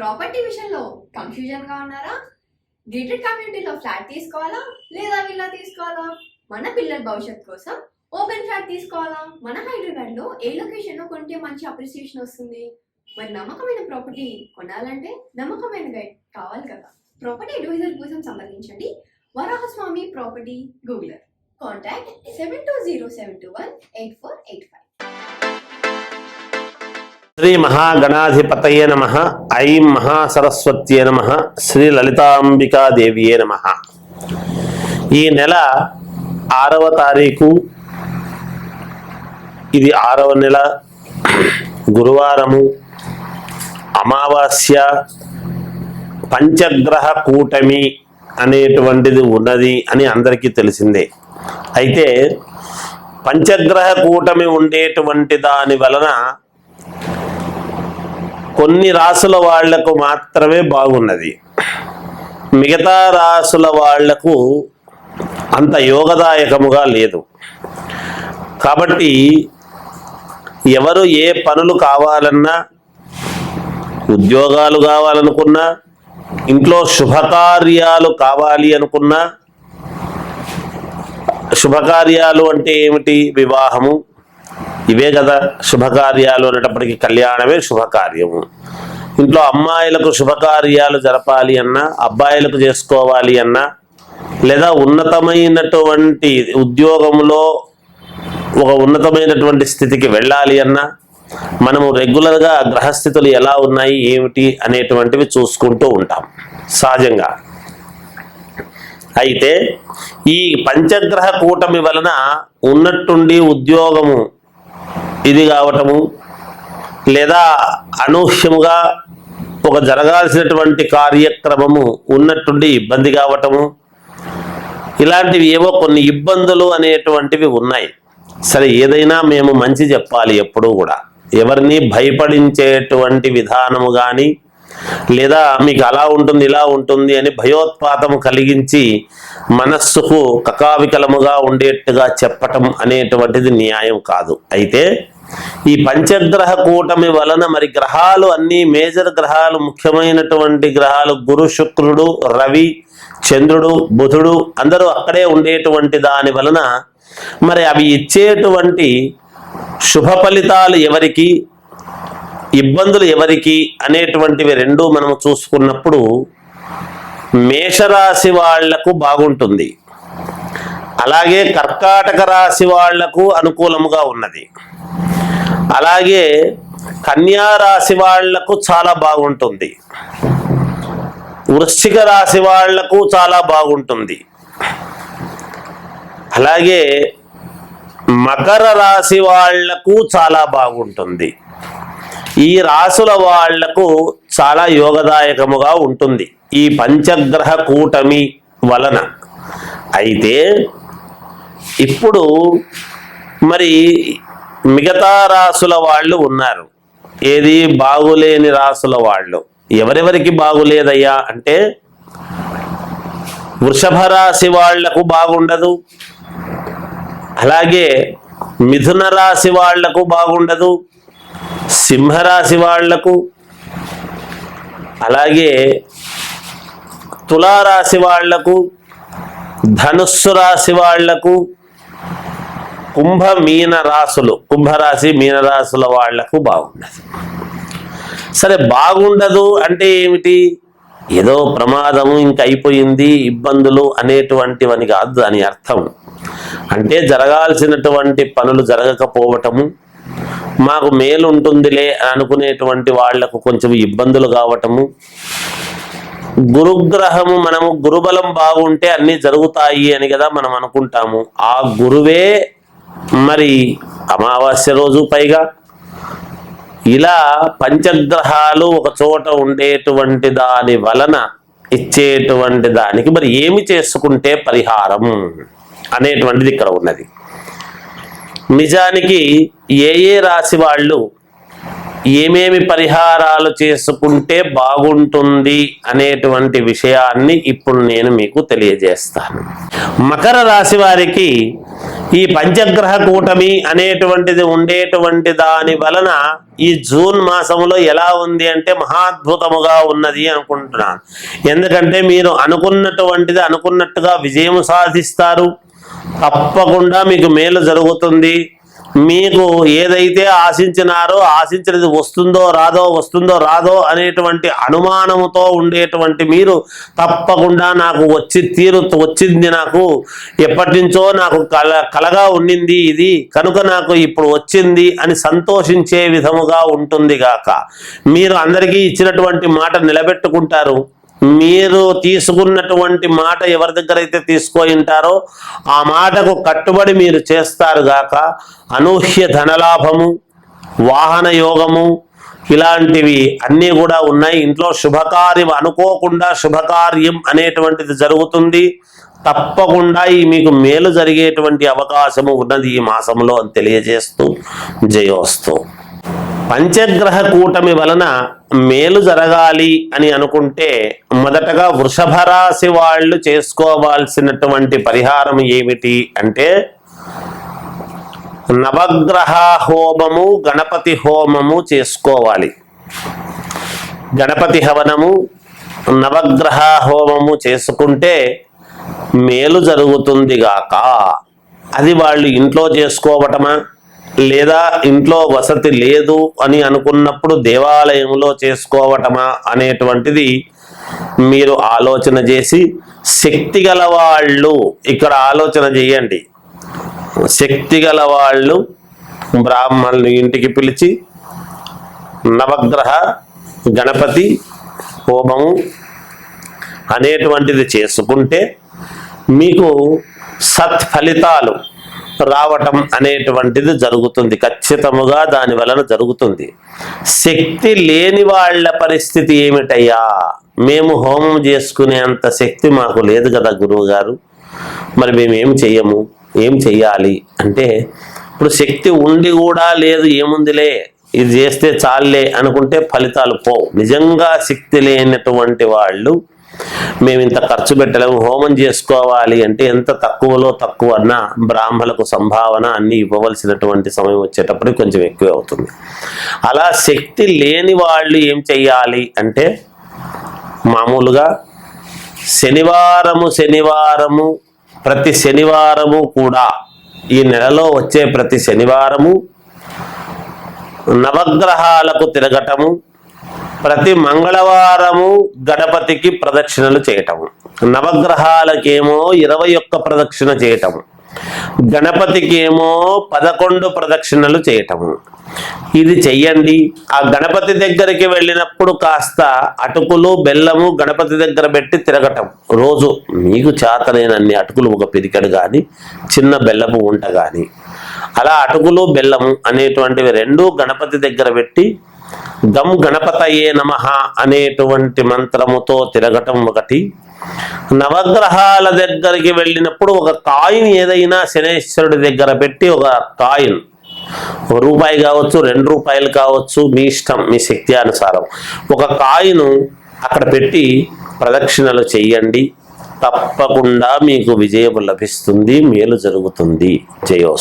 Property విషయంలో confusion గా ఉన్నారా? గేటెడ్ కమ్యూనిటీలో ఫ్లాట్ తీసుకోవాలా లేదా విల్లా తీసుకోవాలా? మన పిల్లల భవిష్యత్ కోసం ఓపెన్ ఫ్లాట్ తీసుకోవాలా? మన హైదరాబాద్ లో ఏ లొకేషన్ లో కొంటే మంచి అప్రిసియేషన్ వస్తుంది? మరి నమ్మకమైన ప్రాపర్టీ కొనాలంటే నమ్మకమైన గైడ్ కావాలి కదా. ప్రాపర్టీ అడ్వైజర్ కోసం సంబంధించండి వరాహస్వామి ప్రాపర్టీ గూగులర్. కాంటాక్ట్ 7207218485. శ్రీ మహాగణాధిపతయే నమః. ఐం మహాసరస్వత్యే నమః. శ్రీ లలితాంబికాదేవియే నమః. ఈ నెల 6వ తారీఖు, ఇది 6వ నెల, గురువారము, అమావాస్య, పంచగ్రహ కూటమి అనేటువంటిది ఉన్నది అని అందరికీ తెలిసిందే. అయితే పంచగ్రహ కూటమి ఉండేటువంటి దాని వలన కొన్ని రాసుల వాళ్లకు మాత్రమే బాగున్నది, మిగతా రాసుల వాళ్లకు అంత యోగదాయకముగా లేదు. కాబట్టి ఎవరు ఏ పనులు కావాలన్నా, ఉద్యోగాలు కావాలనుకున్నా, ఇంట్లో శుభకార్యాలు కావాలి అనుకున్నా, శుభకార్యాలు అంటే ఏమిటి? వివాహము, ఇవే కదా శుభకార్యాలు అనేటప్పటికీ. కళ్యాణమే శుభకార్యము. ఇంట్లో అమ్మాయిలకు శుభకార్యాలు జరపాలి అన్నా, అబ్బాయిలకు చేసుకోవాలి అన్నా, లేదా ఉన్నతమైనటువంటి ఉద్యోగంలో ఒక ఉన్నతమైనటువంటి స్థితికి వెళ్ళాలి అన్నా, మనము రెగ్యులర్గా గ్రహస్థితులు ఎలా ఉన్నాయి ఏమిటి అనేటువంటివి చూసుకుంటూ ఉంటాం సహజంగా. అయితే ఈ పంచగ్రహ కూటమి వలన ఉన్నట్టుండి ఉద్యోగము ఇది కావటము, లేదా అనూహ్యముగా ఒక జరగాల్సినటువంటి కార్యక్రమము ఉన్నట్టుండి ఇబ్బంది కావటము, ఇలాంటివి ఏవో కొన్ని ఇబ్బందులు అనేటువంటివి ఉన్నాయి. సరే, ఏదైనా మేము మంచి చెప్పాలి ఎప్పుడూ కూడా. ఎవరిని భయపడించేటువంటి విధానము కానీ, లేదా మీకు అలా ఉంటుంది ఇలా ఉంటుంది అని భయోత్పాతము కలిగించి మనస్సుకు కకావికలముగా ఉండేట్టుగా చెప్పటం అనేటువంటిది న్యాయం కాదు. అయితే ఈ పంచగ్రహ కూటమి వలన మరి గ్రహాలు అన్ని మేజర్ గ్రహాలు, ముఖ్యమైనటువంటి గ్రహాలు గురు, శుక్రుడు, రవి, చంద్రుడు, బుధుడు అందరూ అక్కడే ఉండేటువంటి దాని వలన మరి అవి ఇచ్చేటువంటి శుభ ఫలితాలు ఎవరికి, ఇబ్బందులు ఎవరికి అనేటువంటివి రెండూ మనము చూసుకున్నప్పుడు మేషరాశి వాళ్లకు బాగుంటుంది, అలాగే కర్కాటక రాశి వాళ్లకు అనుకూలముగా ఉన్నది, అలాగే కన్యా రాశి వాళ్లకు చాలా బాగుంటుంది, వృశ్చిక రాశి వాళ్లకు చాలా బాగుంటుంది, అలాగే మకర రాశి వాళ్లకు చాలా బాగుంటుంది. ఈ రాసుల వాళ్లకు చాలా యోగదాయకముగా ఉంటుంది ఈ పంచగ్రహ కూటమి వలన. అయితే ఇప్పుడు మరి మిగతా రాసుల వాళ్ళు ఉన్నారు, ఏది బాగులేని రాసుల వాళ్ళు. ఎవరెవరికి బాగులేదయ్యా అంటే, వృషభ రాశి వాళ్లకు బాగుండదు, అలాగే మిథున రాశి వాళ్లకు బాగుండదు, సింహరాశి వాళ్లకు, అలాగే తులారాశి వాళ్లకు, ధనుస్సు రాశి వాళ్లకు, కుంభరాశి మీనరాశుల వాళ్లకు బాగుండదు. సరే, బాగుండదు అంటే ఏమిటి? ఏదో ప్రమాదము ఇంక అయిపోయింది, ఇబ్బందులు అనేటువంటివని కాదు దాని అర్థం. అంటే జరగాల్సినటువంటి పనులు జరగకపోవటము, మాకు మేలు ఉంటుందిలే అనుకునేటువంటి వాళ్లకు కొంచెం ఇబ్బందులు కావటము, గురుగ్రహము, మనము గురుబలం బాగుంటే అన్నీ జరుగుతాయి అని కదా మనం అనుకుంటాము. ఆ గురువే మరి అమావాస్య రోజు పైగా ఇలా పంచగ్రహాలు ఒక చోట ఉండేటువంటి దాని వలన ఇచ్చేటువంటి దానికి మరి ఏమి చేసుకుంటే పరిహారం అనేటువంటిది ఇక్కడ ఉన్నది. నిజానికి ఏ రాశి వాళ్ళు ఏమేమి పరిహారాలు చేసుకుంటే బాగుంటుంది అనేటువంటి విషయాన్ని ఇప్పుడు నేను మీకు తెలియజేస్తాను. మకర రాశి వారికి ఈ పంచగ్రహ కూటమి అనేటువంటిది ఉండేటువంటి దాని వలన ఈ జూన్ మాసంలో ఎలా ఉంది అంటే మహాద్భుతముగా ఉన్నది అనుకుంటున్నాను. ఎందుకంటే మీరు అనుకున్నటువంటిది అనుకున్నట్టుగా విజయం సాధిస్తారు. తప్పకుండా మీకు మేలు జరుగుతుంది. మీకు ఏదైతే ఆశించినారో ఆశించినది వస్తుందో రాదో అనేటువంటి అనుమానముతో ఉండేటువంటి మీరు తప్పకుండా నాకు వచ్చింది, నాకు ఎప్పటి నుంచో నాకు కలగా ఉండింది ఇది, కనుక నాకు ఇప్పుడు వచ్చింది అని సంతోషించే విధముగా ఉంటుంది గాక. మీరు అందరికీ ఇచ్చినటువంటి మాట నిలబెట్టుకుంటారు. మీరు తీసుకున్నటువంటి మాట ఎవరి దగ్గర అయితే తీసుకొని ఉంటారో ఆ మాటకు కట్టుబడి మీరు చేస్తారు గాక. అనూహ్య ధనలాభము, వాహన యోగము ఇలాంటివి అన్నీ కూడా ఉన్నాయి. ఇంట్లో శుభకార్యం అనుకోకుండా శుభకార్యం అనేటువంటిది జరుగుతుంది. తప్పకుండా ఈ మీకు మేలు జరిగేటువంటి అవకాశము ఉన్నది ఈ మాసంలో అని తెలియజేస్తూ జయోస్తు. పంచగ్రహ కూటమి వలన మేలు జరగాలి అని అనుకుంటే మొదటగా వృషభ రాశి వాళ్ళు చేసుకోవాల్సినటువంటి పరిహారం ఏమిటి అంటే నవగ్రహ హోమము, గణపతి హోమము చేసుకోవాలి. గణపతి హవనము, నవగ్రహ హోమము చేసుకుంటే మేలు జరుగుతుంది గాక. అది వాళ్ళు ఇంట్లో చేసుకోవటమా, లేదా ఇంట్లో వసతి లేదు అని అనుకున్నప్పుడు దేవాలయంలో చేసుకోవటమా అనేటువంటిది మీరు ఆలోచన చేసి, శక్తి గల వాళ్ళు ఇక్కడ ఆలోచన చేయండి. శక్తి గల వాళ్ళు బ్రాహ్మణులు ఇంటికి పిలిచి నవగ్రహ గణపతి హోమము అనేటువంటిది చేసుకుంటే మీకు సత్ఫలితాలు రావటం అనేటువంటిది జరుగుతుంది. ఖచ్చితముగా దాని వలన జరుగుతుంది. శక్తి లేని వాళ్ళ పరిస్థితి ఏమిటయ్యా, మేము హోమం చేసుకునేంత శక్తి మాకు లేదు కదా గురువు గారు, మరి మేము ఏం చెయ్యాలి అంటే, ఇప్పుడు శక్తి ఉండి కూడా లేదు, ఏముందిలే ఇది చేస్తే చాలే అనుకుంటే ఫలితాలు పోవు. నిజంగా శక్తి లేనటువంటి వాళ్ళు మేము ఇంత ఖర్చు పెట్టలేము, హోమం చేసుకోవాలి అంటే ఎంత తక్కువలో తక్కువ అన్నా బ్రాహ్మణులకు సంభావన అన్ని ఇవ్వవలసినటువంటి సమయం వచ్చేటప్పుడు కొంచెం ఎక్కువ అవుతుంది. అలా శక్తి లేని వాళ్ళు ఏం చెయ్యాలి అంటే, మామూలుగా శనివారము ప్రతి శనివారము కూడా ఈ నెలలో వచ్చే ప్రతి శనివారము నవగ్రహాలకు తిరగటము, ప్రతి మంగళవారము గణపతికి ప్రదక్షిణలు చేయటము, నవగ్రహాలకేమో 21 ప్రదక్షిణ చేయటము, గణపతికి ఏమో 11 ప్రదక్షిణలు చేయటము. ఇది చెయ్యండి. ఆ గణపతి దగ్గరికి వెళ్ళినప్పుడు కాస్త అటుకులు బెల్లము గణపతి దగ్గర పెట్టి తిరగటం. రోజు మీకు చేతనైనన్ని అటుకులు ఒక పిరికెడు కానీ చిన్న బెల్లము ఉంట కానీ అలా అటుకులు బెల్లము అనేటువంటివి రెండూ గణపతి దగ్గర పెట్టి గం గణపతయే నమః అనేటువంటి మంత్రముతో తిరగటం ఒకటి. నవగ్రహాల దగ్గరికి వెళ్ళినప్పుడు ఒక కాయిన్ ఏదైనా శనేశ్వరుడి దగ్గర పెట్టి, ఒక కాయిన్ ₹1 కావచ్చు, ₹2 కావచ్చు, మీ ఇష్టం, మీ శక్తి అనుసారం ఒక కాయిన్ అక్కడ పెట్టి ప్రదక్షిణలు చెయ్యండి. తప్పకుండా మీకు విజయం లభిస్తుంది, మేలు జరుగుతుంది. జయోస్తు.